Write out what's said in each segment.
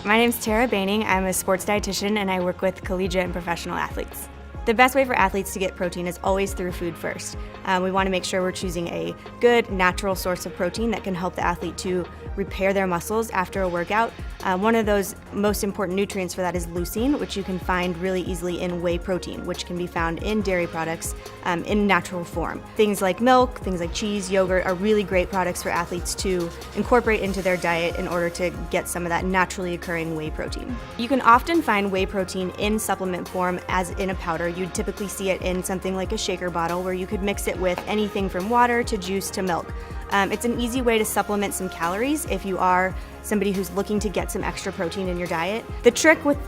My name's Tara Boening. I'm a sports dietitian and I work with collegiate and professional athletes. The best way for athletes to get protein is always through food first. We want to make sure we're choosing a good, natural source of protein that can help the athlete to repair their muscles after a workout. One of those most important nutrients for that is leucine, which you can find really easily in whey protein, which can be found in dairy products in natural form. Things like milk, things like cheese, yogurt are really great products for athletes to incorporate into their diet in order to get some of that naturally occurring whey protein. You can often find whey protein in supplement form as in a powder. You'd typically see it in something like a shaker bottle where you could mix it with anything from water to juice to milk. It's an easy way to supplement some calories if you are somebody who's looking to get some extra protein in your diet. The trick with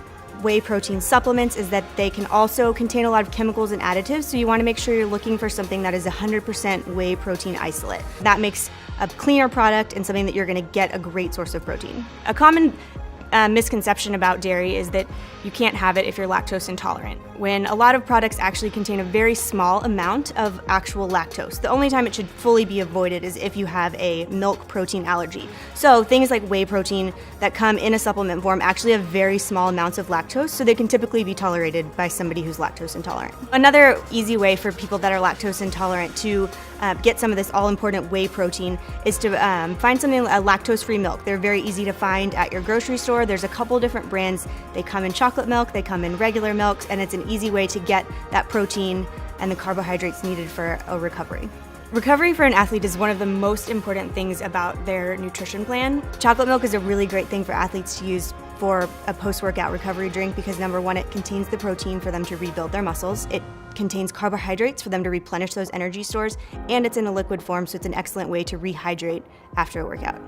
whey protein supplements is that they can also contain a lot of chemicals and additives, so you want to make sure you're looking for something that is 100% whey protein isolate. That makes a cleaner product and something that you're going to get a great source of protein. A common misconception about dairy is that you can't have it if you're lactose intolerant, when a lot of products actually contain a very small amount of actual lactose. The only time it should fully be avoided is if you have a milk protein allergy. So things like whey protein that come in a supplement form actually have very small amounts of lactose, so they can typically be tolerated by somebody who's lactose intolerant. Another easy way for people that are lactose intolerant to get some of this all-important whey protein is to find something, a lactose-free milk. They're very easy to find at your grocery store. There's a couple different brands. They come in chocolate milk, they come in regular milks, and it's an easy way to get that protein and the carbohydrates needed for a recovery. Recovery for an athlete is one of the most important things about their nutrition plan. Chocolate milk is a really great thing for athletes to use for a post-workout recovery drink because number one, it contains the protein for them to rebuild their muscles. It contains carbohydrates for them to replenish those energy stores, and it's in a liquid form, so it's an excellent way to rehydrate after a workout.